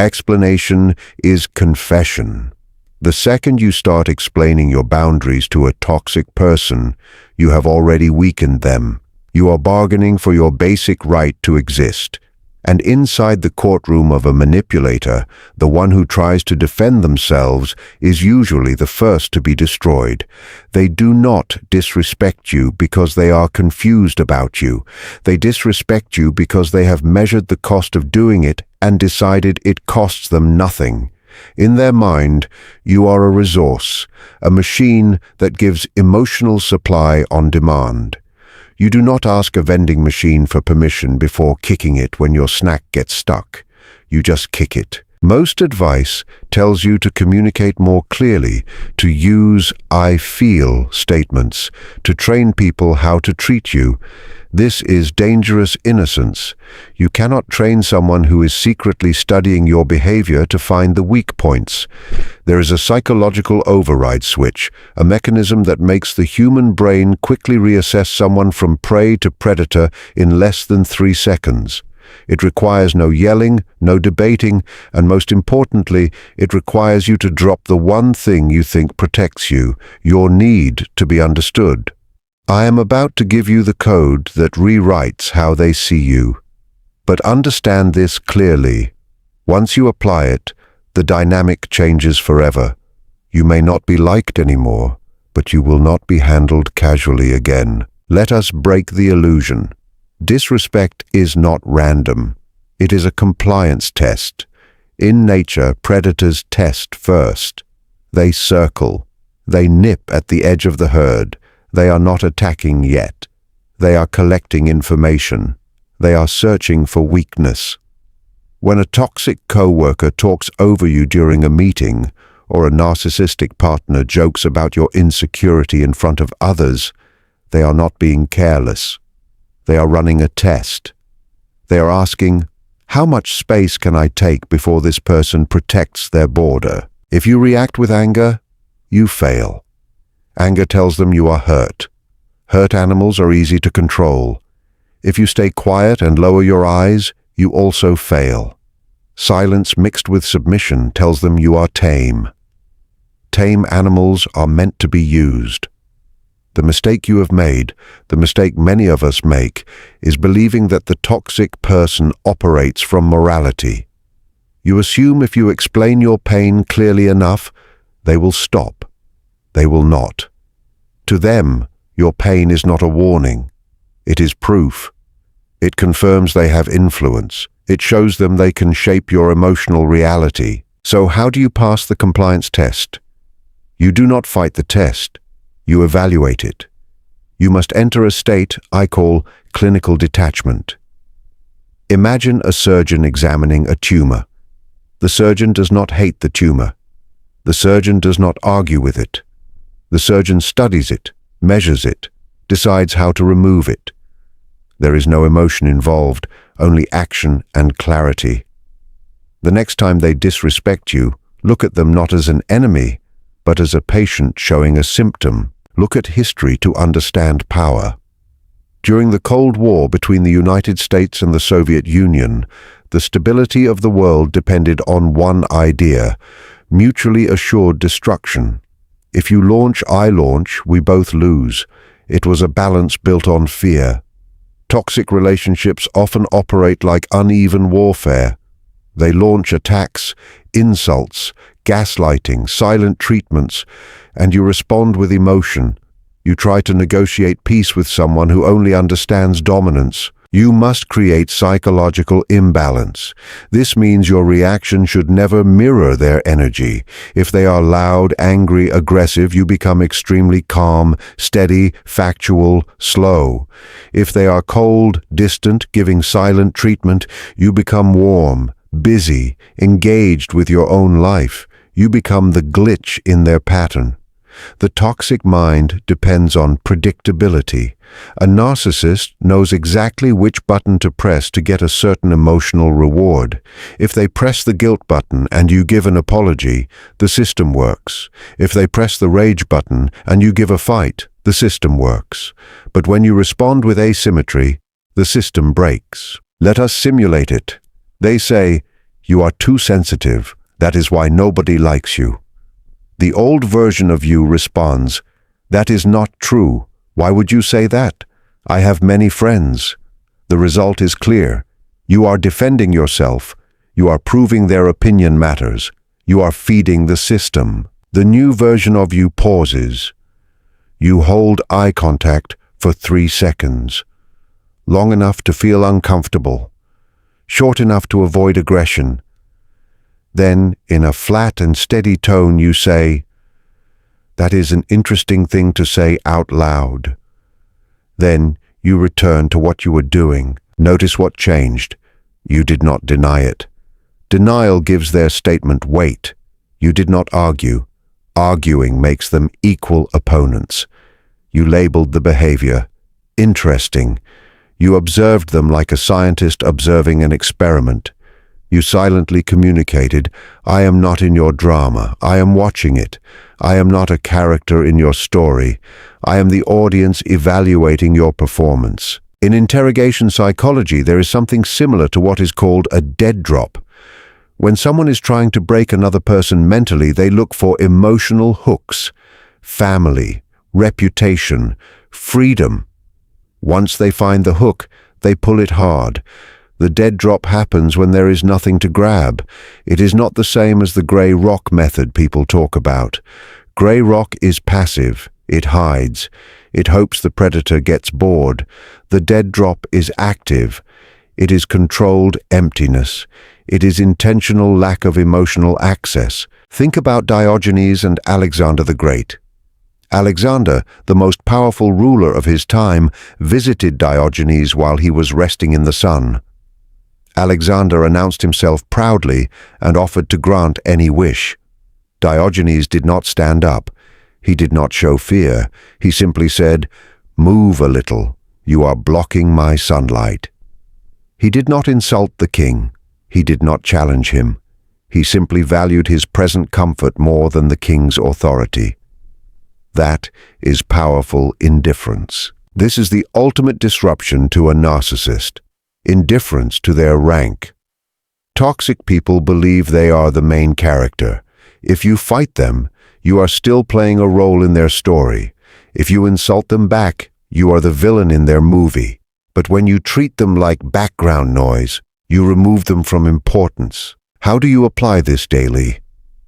Explanation is confession. The second you start explaining your boundaries to a toxic person, you have already weakened them. You are bargaining for your basic right to exist. And inside the courtroom of a manipulator, the one who tries to defend themselves is usually the first to be destroyed. They do not disrespect you because they are confused about you. They disrespect you because they have measured the cost of doing it and decided it costs them nothing. In their mind, you are a resource, a machine that gives emotional supply on demand. You do not ask a vending machine for permission before kicking it when your snack gets stuck. You just kick it. Most advice tells you to communicate more clearly, to use "I feel" statements, to train people how to treat you. This is dangerous innocence. You cannot train someone who is secretly studying your behavior to find the weak points. There is a psychological override switch, a mechanism that makes the human brain quickly reassess someone from prey to predator in less than 3 seconds. It requires no yelling, no debating, and most importantly, it requires you to drop the one thing you think protects you, your need to be understood. I am about to give you the code that rewrites how they see you. But understand this clearly. Once you apply it, the dynamic changes forever. You may not be liked anymore, but you will not be handled casually again. Let us break the illusion. Disrespect is not random. It is a compliance test. In nature, predators test first. They circle. They nip at the edge of the herd. They are not attacking yet. They are collecting information. They are searching for weakness. When a toxic coworker talks over you during a meeting, or a narcissistic partner jokes about your insecurity in front of others, they are not being careless. They are running a test. They are asking, how much space can I take before this person protects their border? If you react with anger, you fail. Anger tells them you are hurt. Hurt animals are easy to control. If you stay quiet and lower your eyes, you also fail. Silence mixed with submission tells them you are tame. Tame animals are meant to be used. The mistake you have made, the mistake many of us make, is believing that the toxic person operates from morality. You assume if you explain your pain clearly enough, they will stop. They will not. To them, your pain is not a warning. It is proof. It confirms they have influence. It shows them they can shape your emotional reality. So how do you pass the compliance test? You do not fight the test. You evaluate it. You must enter a state I call clinical detachment. Imagine a surgeon examining a tumor. The surgeon does not hate the tumor. The surgeon does not argue with it. The surgeon studies it, measures it, decides how to remove it. There is no emotion involved, only action and clarity. The next time they disrespect you, look at them not as an enemy, but as a patient showing a symptom. Look at history to understand power. During the Cold War between the United States and the Soviet Union, the stability of the world depended on one idea: mutually assured destruction. If you launch, I launch, we both lose. It was a balance built on fear. Toxic relationships often operate like uneven warfare. They launch attacks, insults, gaslighting, silent treatments, and you respond with emotion. You try to negotiate peace with someone who only understands dominance. You must create psychological imbalance. This means your reaction should never mirror their energy. If they are loud, angry, aggressive, you become extremely calm, steady, factual, slow. If they are cold, distant, giving silent treatment, you become warm, busy, engaged with your own life. You become the glitch in their pattern. The toxic mind depends on predictability. A narcissist knows exactly which button to press to get a certain emotional reward. If they press the guilt button and you give an apology, the system works. If they press the rage button and you give a fight, the system works. But when you respond with asymmetry, the system breaks. Let us simulate it. They say, You are too sensitive. That is why nobody likes you. The old version of you responds, that is not true. Why would you say that? I have many friends. The result is clear. You are defending yourself. You are proving their opinion matters. You are feeding the system. The new version of you pauses. You hold eye contact for 3 seconds. Long enough to feel uncomfortable. Short enough to avoid aggression. Then, in a flat and steady tone, you say, that is an interesting thing to say out loud. Then, you return to what you were doing. Notice what changed. You did not deny it. Denial gives their statement weight. You did not argue. Arguing makes them equal opponents. You labeled the behavior interesting. You observed them like a scientist observing an experiment. You silently communicated, I am not in your drama. I am watching it. I am not a character in your story. I am the audience evaluating your performance. In interrogation psychology, there is something similar to what is called a dead drop. When someone is trying to break another person mentally, they look for emotional hooks, family, reputation, freedom. Once they find the hook, they pull it hard. The dead drop happens when there is nothing to grab. It is not the same as the gray rock method people talk about. Gray rock is passive. It hides. It hopes the predator gets bored. The dead drop is active. It is controlled emptiness. It is intentional lack of emotional access. Think about Diogenes and Alexander the Great. Alexander, the most powerful ruler of his time, visited Diogenes while he was resting in the sun. Alexander announced himself proudly and offered to grant any wish. Diogenes did not stand up. He did not show fear. He simply said, "Move a little. You are blocking my sunlight." He did not insult the king. He did not challenge him. He simply valued his present comfort more than the king's authority. That is powerful indifference. This is the ultimate disruption to a narcissist. Indifference to their rank. Toxic people believe they are the main character. If you fight them, you are still playing a role in their story. If you insult them back, you are the villain in their movie. But when you treat them like background noise, you remove them from importance. How do you apply this daily?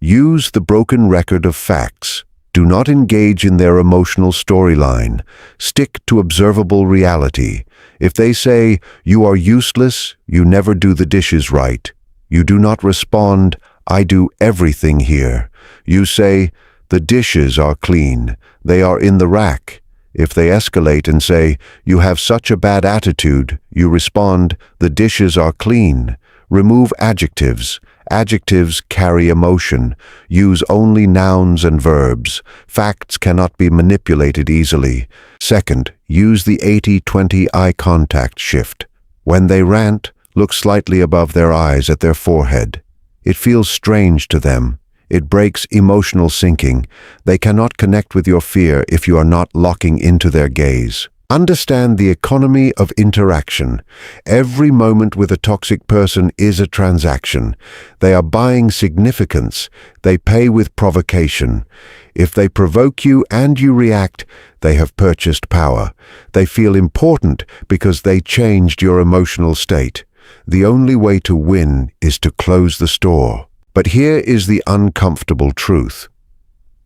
Use the broken record of facts. Do not engage in their emotional storyline. Stick to observable reality. If they say, you are useless, you never do the dishes right, you do not respond, I do everything here. You say, the dishes are clean, they are in the rack. If they escalate and say, you have such a bad attitude, you respond, the dishes are clean. Remove adjectives. Adjectives carry emotion. Use only nouns and verbs. Facts cannot be manipulated easily. Second, use the 80-20 eye contact shift. When they rant, look slightly above their eyes at their forehead. It feels strange to them. It breaks emotional syncing. They cannot connect with your fear if you are not locking into their gaze. Understand the economy of interaction. Every moment with a toxic person is a transaction. They are buying significance. They pay with provocation. If they provoke you and you react, they have purchased power. They feel important because they changed your emotional state. The only way to win is to close the store. But here is the uncomfortable truth.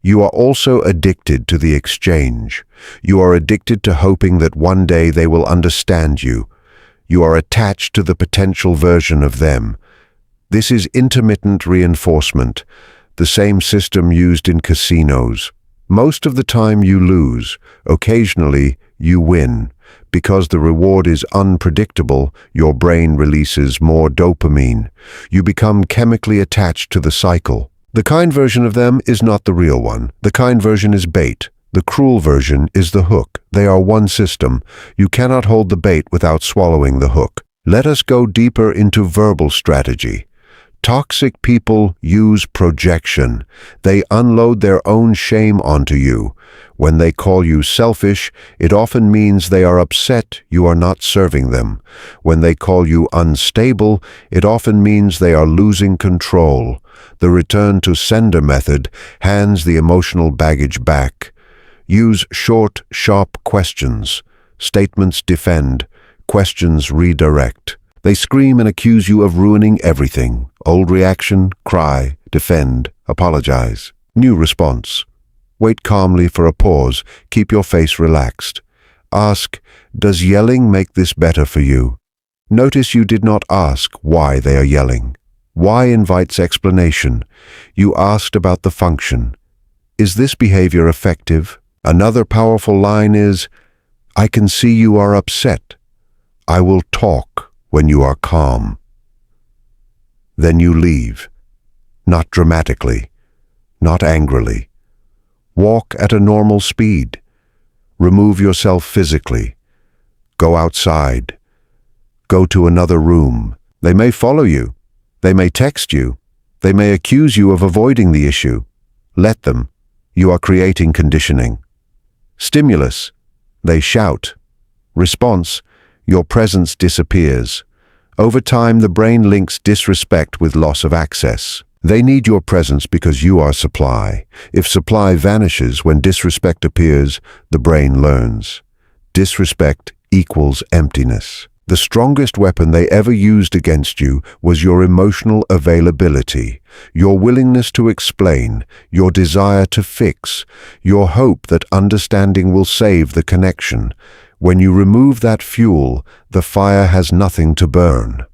You are also addicted to the exchange. You are addicted to hoping that one day they will understand you. You are attached to the potential version of them. This is intermittent reinforcement, the same system used in casinos. Most of the time you lose. Occasionally you win. Because the reward is unpredictable, your brain releases more dopamine. You become chemically attached to the cycle. The kind version of them is not the real one. The kind version is bait. The cruel version is the hook. They are one system. You cannot hold the bait without swallowing the hook. Let us go deeper into verbal strategy. Toxic people use projection. They unload their own shame onto you. When they call you selfish, it often means they are upset you are not serving them. When they call you unstable, it often means they are losing control. The return to sender method hands the emotional baggage back. Use short, sharp questions. Statements defend. Questions redirect. They scream and accuse you of ruining everything. Old reaction, cry, defend, apologize. New response. Wait calmly for a pause. Keep your face relaxed. Ask, does yelling make this better for you? Notice you did not ask why they are yelling. Why invites explanation. You asked about the function. Is this behavior effective? Another powerful line is, I can see you are upset. I will talk when you are calm. Then you leave. Not dramatically. Not angrily. Walk at a normal speed. Remove yourself physically. Go outside. Go to another room. They may follow you. They may text you. They may accuse you of avoiding the issue. Let them. You are creating conditioning. Stimulus. They shout. Response. Your presence disappears. Over time, the brain links disrespect with loss of access. They need your presence because you are supply. If supply vanishes when disrespect appears, the brain learns. Disrespect equals emptiness. The strongest weapon they ever used against you was your emotional availability, your willingness to explain, your desire to fix, your hope that understanding will save the connection. When you remove that fuel, the fire has nothing to burn.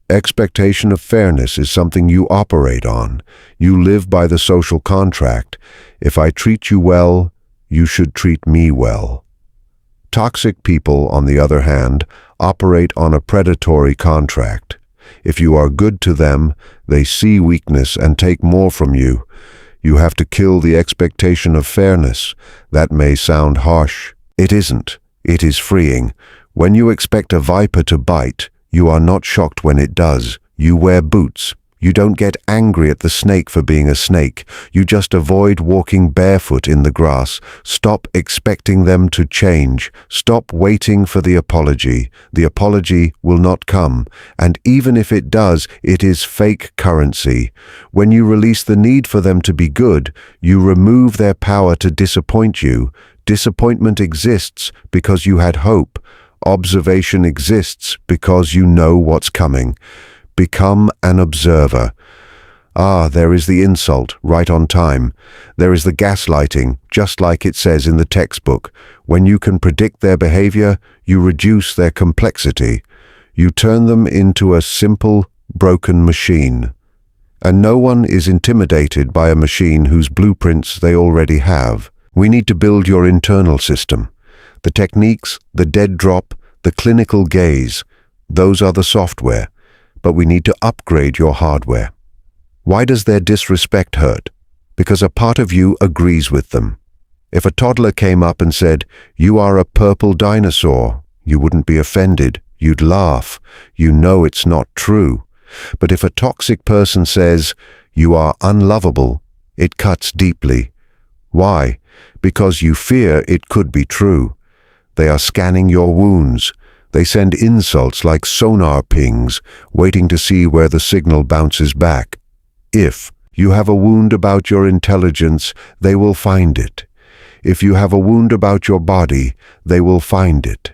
Expectation of fairness is something you operate on. You live by the social contract. If I treat you well, you should treat me well. Toxic people, on the other hand, operate on a predatory contract. If you are good to them, they see weakness and take more from you. You have to kill the expectation of fairness. That may sound harsh. It isn't. It is freeing. When you expect a viper to bite, you are not shocked when it does. You wear boots. You don't get angry at the snake for being a snake. You just avoid walking barefoot in the grass. Stop expecting them to change. Stop waiting for the apology. The apology will not come. And even if it does, it is fake currency. When you release the need for them to be good, you remove their power to disappoint you. Disappointment exists because you had hope. Observation exists because you know what's coming. Become an observer. There is the insult, right on time. There is the gaslighting, just like it says in the textbook. When you can predict their behavior, you reduce their complexity. You turn them into a simple, broken machine. And no one is intimidated by a machine whose blueprints they already have. We need to build your internal system. The techniques, the dead drop, the clinical gaze, those are the software. But we need to upgrade your hardware. Why does their disrespect hurt? Because a part of you agrees with them. If a toddler came up and said, "You are a purple dinosaur," you wouldn't be offended. You'd laugh. You know it's not true. But if a toxic person says, "You are unlovable," it cuts deeply. Why? Because you fear it could be true. They are scanning your wounds. They send insults like sonar pings, waiting to see where the signal bounces back. If you have a wound about your intelligence, they will find it. If you have a wound about your body, they will find it.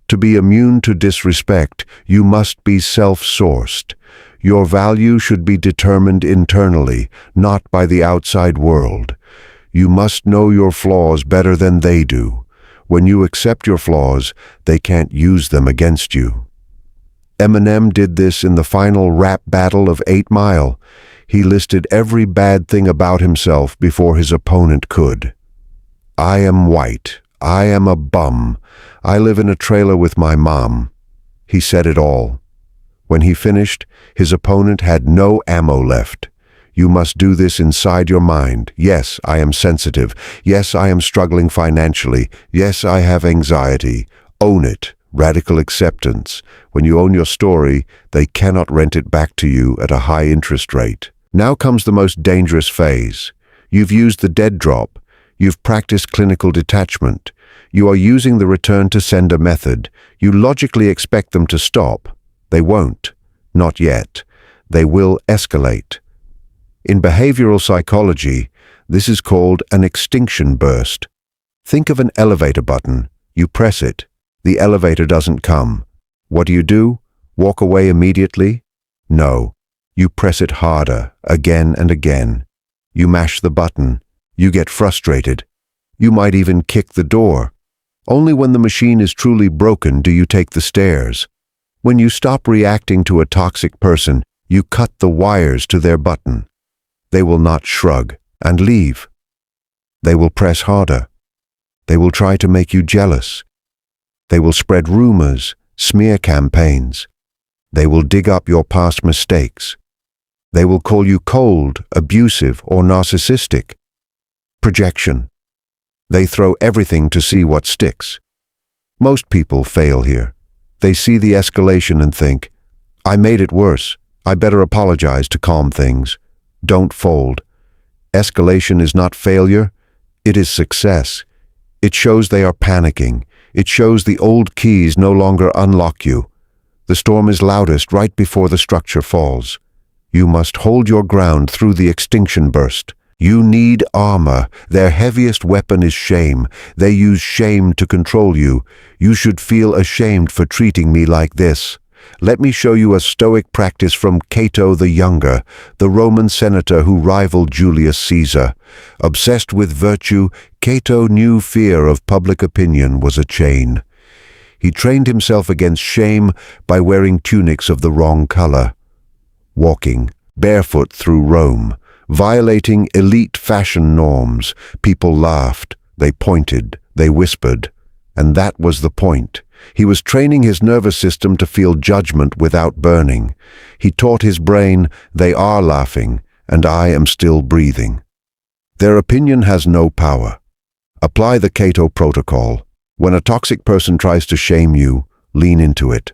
To be immune to disrespect, you must be self-sourced. Your value should be determined internally, not by the outside world. You must know your flaws better than they do. When you accept your flaws, they can't use them against you. Eminem did this in the final rap battle of 8 Mile. He listed every bad thing about himself before his opponent could. I am white. I am a bum. I live in a trailer with my mom. He said it all. When he finished, his opponent had no ammo left. You must do this inside your mind. Yes, I am sensitive. Yes, I am struggling financially. Yes, I have anxiety. Own it. radical acceptance. When you own your story, they cannot rent it back to you at a high interest rate. Now comes the most dangerous phase. You've used the dead drop. You've practiced clinical detachment. You are using the return to sender method. You logically expect them to stop. They won't. Not yet. They will escalate. In behavioral psychology, this is called an extinction burst. Think of an elevator button. You press it. The elevator doesn't come. What do? Walk away immediately? No. You press it harder, again and again. You mash the button. You get frustrated. You might even kick the door. Only when the machine is truly broken do you take the stairs. When you stop reacting to a toxic person, you cut the wires to their button. They will not shrug and leave. They will press harder. They will try to make you jealous. They will spread rumors, smear campaigns. They will dig up your past mistakes. They will call you cold, abusive, or narcissistic. Projection. They throw everything to see what sticks. Most people fail here. They see the escalation and think, I made it worse. I better apologize to calm things. Don't fold. Escalation is not failure. It is success. It shows they are panicking. It shows the old keys no longer unlock you. The storm is loudest right before the structure falls. You must hold your ground through the extinction burst. You need armor. Their heaviest weapon is shame. They use shame to control you. You should feel ashamed for treating me like this. Let me show you a stoic practice from Cato the Younger, the Roman senator who rivaled Julius Caesar. Obsessed with virtue, Cato knew fear of public opinion was a chain. He trained himself against shame by wearing tunics of the wrong color, walking barefoot through Rome, violating elite fashion norms. People laughed, they pointed, they whispered, and that was the point. He was training his nervous system to feel judgment without burning. He taught his brain, they are laughing, and I am still breathing. Their opinion has no power. Apply the Cato Protocol. When a toxic person tries to shame you, lean into it.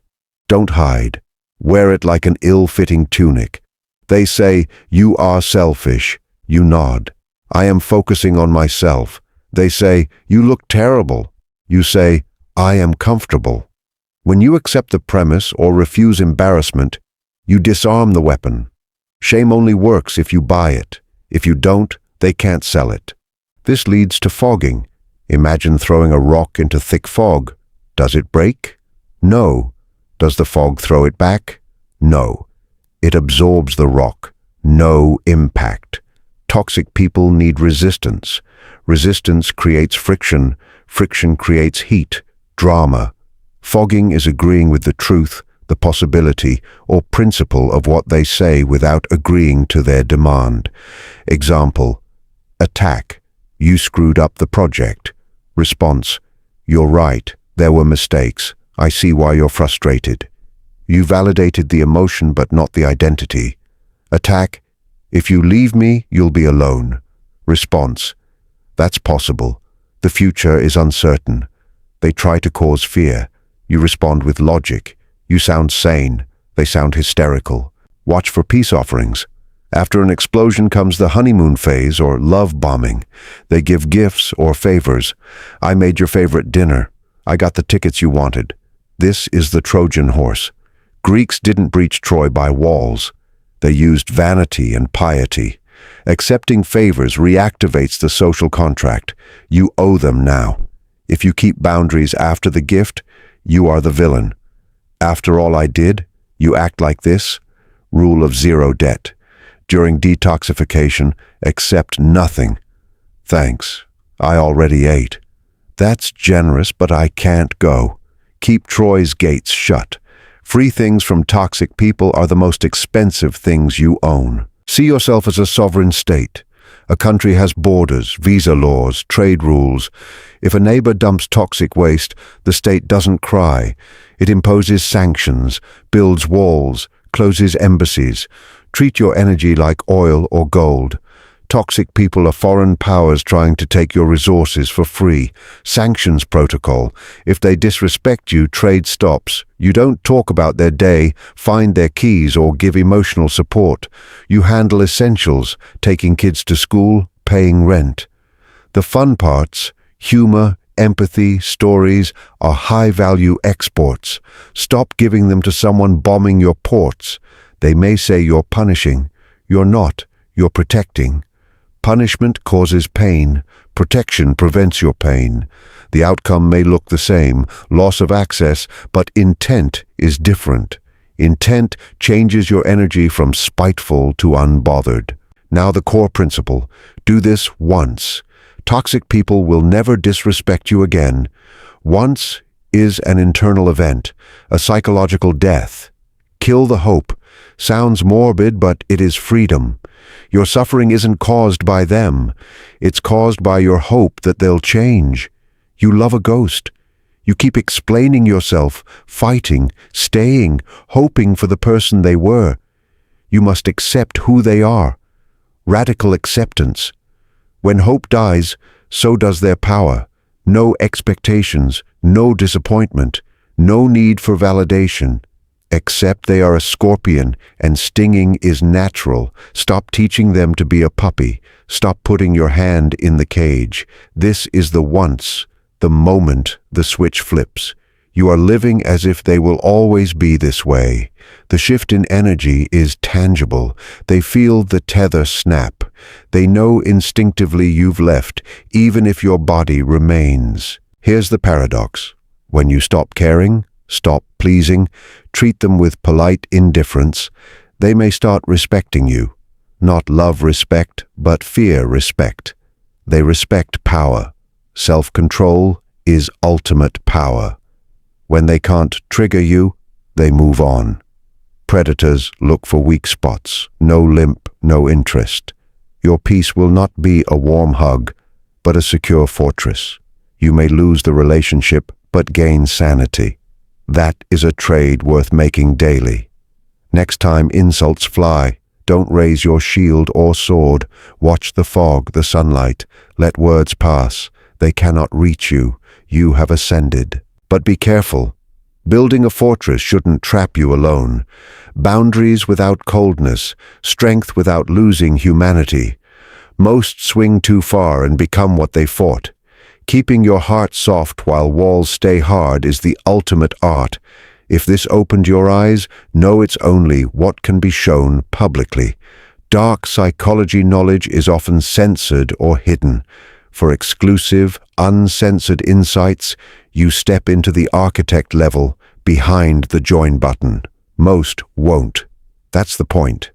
Don't hide. Wear it like an ill-fitting tunic. They say, you are selfish. You nod. I am focusing on myself. They say, you look terrible. You say, I am comfortable. When you accept the premise or refuse embarrassment, you disarm the weapon. Shame only works if you buy it. If you don't, they can't sell it. This leads to fogging. Imagine throwing a rock into thick fog. Does it break? No. Does the fog throw it back? No. It absorbs the rock. No impact. Toxic people need resistance. Resistance creates friction. Friction creates heat. Drama. Fogging is agreeing with the truth, the possibility, or principle of what they say without agreeing to their demand. Example: attack. You screwed up the project. Response: you're right, there were mistakes. I see why you're frustrated. You validated the emotion but not the identity. Attack: if you leave me, you'll be alone. Response: that's possible. The future is uncertain. They try to cause fear. You respond with logic. You sound sane. They sound hysterical. Watch for peace offerings. After an explosion comes the honeymoon phase or love bombing. They give gifts or favors. I made your favorite dinner. I got the tickets you wanted. This is the Trojan horse. Greeks didn't breach Troy by walls. They used vanity and piety. Accepting favors reactivates the social contract. You owe them now. If you keep boundaries after the gift, you are the villain. After all I did, you act like this. Rule of zero debt. During detoxification, accept nothing. Thanks. I already ate. That's generous, but I can't go. Keep Troy's gates shut. Free things from toxic people are the most expensive things you own. See yourself as a sovereign state. A country has borders, visa laws, trade rules. If a neighbor dumps toxic waste, the state doesn't cry. It imposes sanctions, builds walls, closes embassies. Treat your energy like oil or gold. Toxic people are foreign powers trying to take your resources for free. Sanctions protocol. If they disrespect you, trade stops. You don't talk about their day, find their keys, or give emotional support. You handle essentials, taking kids to school, paying rent. The fun parts, humor, empathy, stories, are high-value exports. Stop giving them to someone bombing your ports. They may say you're punishing. You're not. You're protecting. Punishment causes pain. Protection prevents your pain. The outcome may look the same, loss of access, but intent is different. Intent changes your energy from spiteful to unbothered. Now the core principle. Do this once. Toxic people will never disrespect you again. Once is an internal event, a psychological death. Kill the hope. Sounds morbid, but it is freedom. Your suffering isn't caused by them. It's caused by your hope that they'll change. You love a ghost. You keep explaining yourself, fighting, staying, hoping for the person they were. You must accept who they are. Radical acceptance. When hope dies, so does their power. No expectations, no disappointment, no need for validation. Accept they are a scorpion, and stinging is natural. Stop teaching them to be a puppy. Stop putting your hand in the cage. This is the once, the moment the switch flips. You are living as if they will always be this way. The shift in energy is tangible. They feel the tether snap. They know instinctively you've left, even if your body remains. Here's the paradox. When you stop caring, stop pleasing, treat them with polite indifference, they may start respecting you. Not love respect, but fear respect. They respect power. Self-control is ultimate power. When they can't trigger you, they move on. Predators look for weak spots, no limp, no interest. Your peace will not be a warm hug, but a secure fortress. You may lose the relationship, but gain sanity. That is a trade worth making daily. Next time insults fly, don't raise your shield or sword. Watch the fog, the sunlight. Let words pass. They cannot reach you. You have ascended. But be careful. Building a fortress shouldn't trap you alone. Boundaries without coldness, strength without losing humanity. Most swing too far and become what they fought. Keeping your heart soft while walls stay hard is the ultimate art. If this opened your eyes, know it's only what can be shown publicly. Dark psychology knowledge is often censored or hidden. For exclusive, uncensored insights, you step into the architect level, behind the join button. Most won't. That's the point.